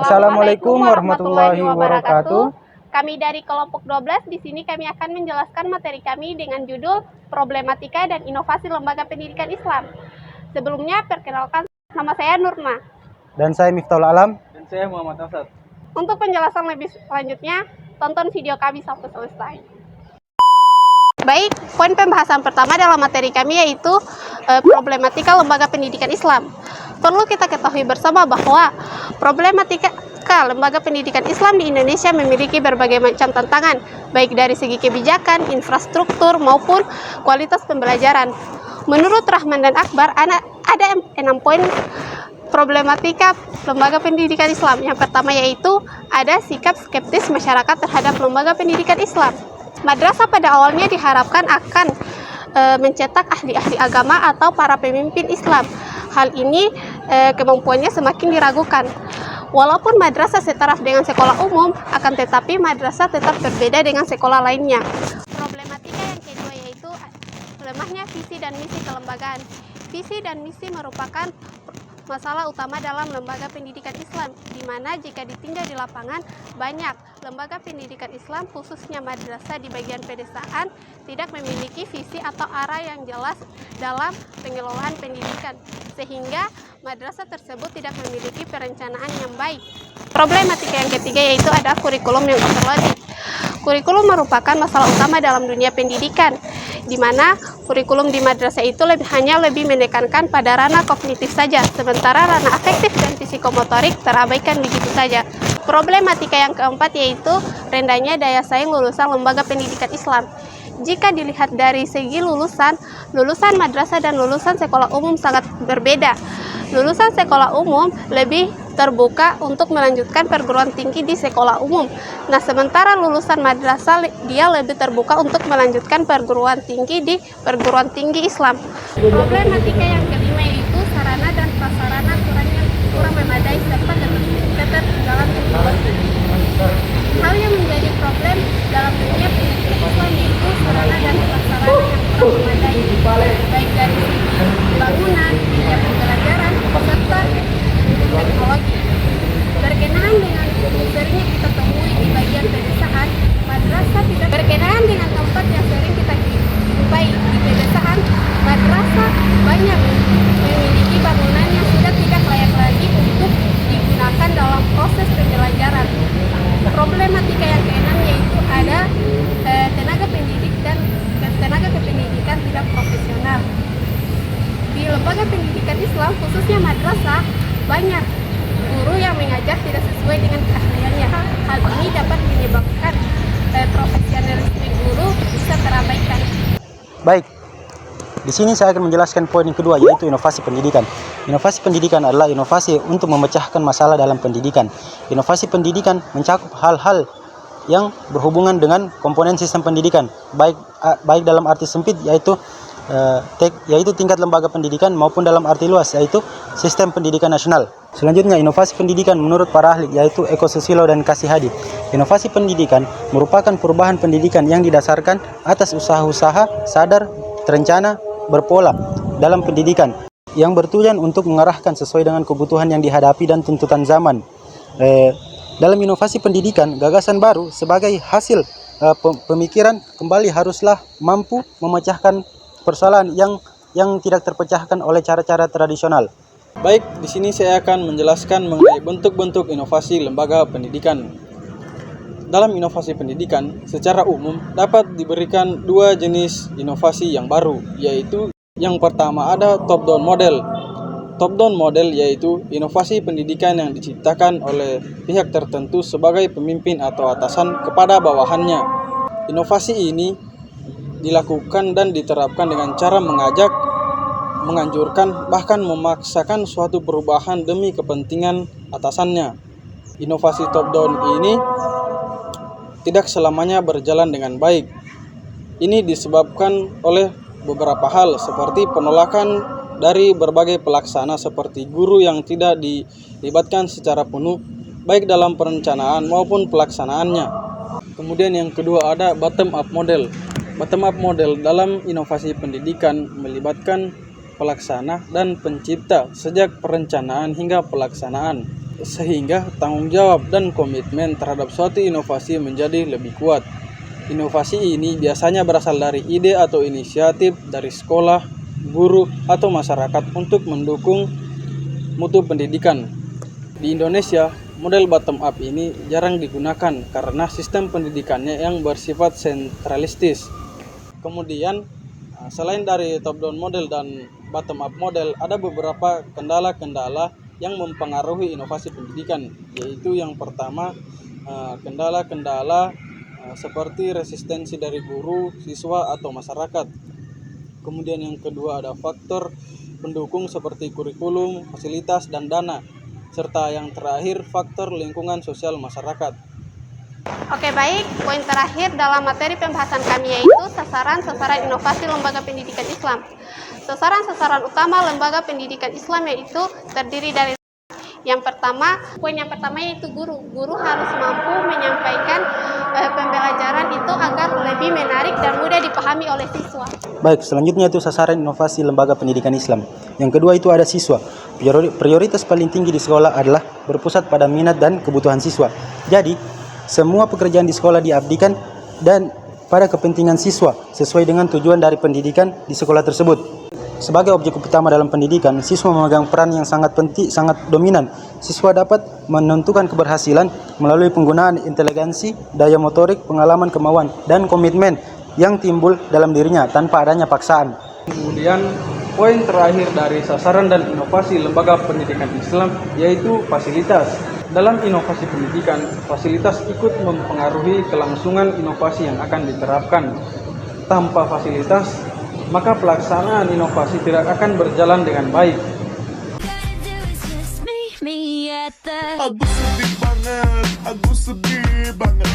Assalamualaikum warahmatullahi wabarakatuh. Kami dari kelompok 12 di sini kami akan menjelaskan materi kami dengan judul Problematika dan Inovasi Lembaga Pendidikan Islam. Sebelumnya perkenalkan, nama saya Nurma. Dan saya Miftahul Alam. Dan saya Muhammad Asad. Untuk penjelasan lebih lanjutnya, tonton video kami sampai selesai. Baik, poin pembahasan pertama dalam materi kami yaitu problematika lembaga pendidikan Islam. Perlu kita ketahui bersama bahwa problematika lembaga pendidikan Islam di Indonesia memiliki berbagai macam tantangan, baik dari segi kebijakan, infrastruktur, maupun kualitas pembelajaran. Menurut Rahman dan Akbar, ada 6 poin problematika lembaga pendidikan Islam. Yang pertama yaitu ada sikap skeptis masyarakat terhadap lembaga pendidikan Islam. Madrasah pada awalnya diharapkan akan mencetak ahli-ahli agama atau para pemimpin Islam. Hal ini kemampuannya semakin diragukan. Walaupun madrasah setaraf dengan sekolah umum, akan tetapi madrasah tetap berbeda dengan sekolah lainnya. Problematika yang kedua yaitu lemahnya visi dan misi kelembagaan. Visi dan misi merupakan masalah utama dalam lembaga pendidikan Islam, di mana jika ditinjau di lapangan, banyak lembaga pendidikan Islam, khususnya madrasah di bagian pedesaan, tidak memiliki visi atau arah yang jelas dalam pengelolaan pendidikan, sehingga madrasah tersebut tidak memiliki perencanaan yang baik. Problematika yang ketiga yaitu ada kurikulum yang overloaded. Kurikulum merupakan masalah utama dalam dunia pendidikan, di mana kurikulum di madrasah itu hanya lebih menekankan pada ranah kognitif saja, sementara ranah afektif dan psikomotorik terabaikan begitu saja. Problematika yang keempat yaitu rendahnya daya saing lulusan lembaga pendidikan Islam. Jika dilihat dari segi lulusan madrasah dan lulusan sekolah umum sangat berbeda. Lulusan sekolah umum lebih terbuka untuk melanjutkan perguruan tinggi di sekolah umum. Nah, sementara lulusan madrasah dia lebih terbuka untuk melanjutkan perguruan tinggi di perguruan tinggi Islam. Problematika yang kelima yaitu sarana dan prasarana kurang memadai serta ketertinggalan teknologi. Hal yang menjadi problem dalam dunia pendidikan Islam yaitu sarana dan prasarana yang kurang memadai, baik dari segi bangunan, biaya pembelajaran, serta teknologi. Berkenaan dengan seringnya kita temui di bagian pedesaan, madrasah tidak berkenaan dengan tempat yang sering kita jumpai di pedesaan, madrasah banyak memiliki bangunan yang sudah tidak layak lagi untuk digunakan dalam proses pembelajaran. Problematika yang keenam yaitu ada tenaga pendidik dan tenaga kependidikan tidak profesional. Di lembaga pendidikan Islam, khususnya madrasah, banyak guru yang mengajar tidak sesuai dengan keahliannya. Hal ini dapat menyebabkan profesionalisme guru bisa terabaikan. Baik, di sini saya akan menjelaskan poin yang kedua yaitu inovasi pendidikan. Inovasi pendidikan adalah inovasi untuk memecahkan masalah dalam pendidikan. Inovasi pendidikan mencakup hal-hal yang berhubungan dengan komponen sistem pendidikan, baik dalam arti sempit yaitu tingkat lembaga pendidikan maupun dalam arti luas yaitu sistem pendidikan nasional. Selanjutnya, inovasi pendidikan menurut para ahli yaitu Eko Susilo dan Kasih Hadi. Inovasi pendidikan merupakan perubahan pendidikan yang didasarkan atas usaha-usaha sadar, terencana, berpola dalam pendidikan yang bertujuan untuk mengarahkan sesuai dengan kebutuhan yang dihadapi dan tuntutan zaman. Dalam inovasi pendidikan, gagasan baru sebagai hasil pemikiran kembali haruslah mampu memecahkan persoalan yang tidak terpecahkan oleh cara-cara tradisional. Baik, di sini saya akan menjelaskan mengenai bentuk-bentuk inovasi lembaga pendidikan. Dalam inovasi pendidikan, secara umum dapat diberikan 2 jenis inovasi yang baru, yaitu yang pertama ada top-down model. Top-down model yaitu inovasi pendidikan yang diciptakan oleh pihak tertentu sebagai pemimpin atau atasan kepada bawahannya. Inovasi ini dilakukan dan diterapkan dengan cara mengajak, menganjurkan, bahkan memaksakan suatu perubahan demi kepentingan atasannya. Inovasi top-down ini tidak selamanya berjalan dengan baik. Ini disebabkan oleh beberapa hal seperti penolakan dari berbagai pelaksana seperti guru yang tidak dilibatkan secara penuh baik dalam perencanaan maupun pelaksanaannya. Kemudian yang kedua ada bottom up model. Bottom up model dalam inovasi pendidikan melibatkan pelaksana dan pencipta sejak perencanaan hingga pelaksanaan. sehingga tanggung jawab dan komitmen terhadap suatu inovasi menjadi lebih kuat. Inovasi ini biasanya berasal dari ide atau inisiatif dari sekolah, guru, atau masyarakat untuk mendukung mutu pendidikan. Di Indonesia, model bottom up ini jarang digunakan karena sistem pendidikannya yang bersifat sentralistis. Kemudian, selain dari top down model dan bottom up model, ada beberapa kendala-kendala yang mempengaruhi inovasi pendidikan, yaitu yang pertama, kendala-kendala seperti resistensi dari guru, siswa, atau masyarakat. Kemudian yang kedua ada faktor pendukung seperti kurikulum, fasilitas, dan dana. Serta yang terakhir faktor lingkungan sosial masyarakat. Oke, baik. Poin terakhir dalam materi pembahasan kami yaitu sasaran-sasaran inovasi lembaga pendidikan Islam. Sasaran-sasaran utama lembaga pendidikan Islam yaitu terdiri dari poin yang pertama yaitu guru. Guru harus mampu menyampaikan pembelajaran itu agar lebih menarik dan mudah dipahami oleh siswa. Baik, selanjutnya itu sasaran inovasi lembaga pendidikan Islam. Yang kedua itu ada siswa. Prioritas paling tinggi di sekolah adalah berpusat pada minat dan kebutuhan siswa. Jadi, semua pekerjaan di sekolah diabdikan dan pada kepentingan siswa sesuai dengan tujuan dari pendidikan di sekolah tersebut. Sebagai objek utama dalam pendidikan, siswa memegang peran yang sangat penting, sangat dominan. Siswa dapat menentukan keberhasilan melalui penggunaan inteligensi, daya motorik, pengalaman, kemauan, dan komitmen yang timbul dalam dirinya tanpa adanya paksaan. Kemudian poin terakhir dari sasaran dan inovasi lembaga pendidikan Islam yaitu fasilitas. Dalam inovasi pendidikan, fasilitas ikut mempengaruhi kelangsungan inovasi yang akan diterapkan. Tanpa fasilitas, maka pelaksanaan inovasi tidak akan berjalan dengan baik. Aku sedih banget.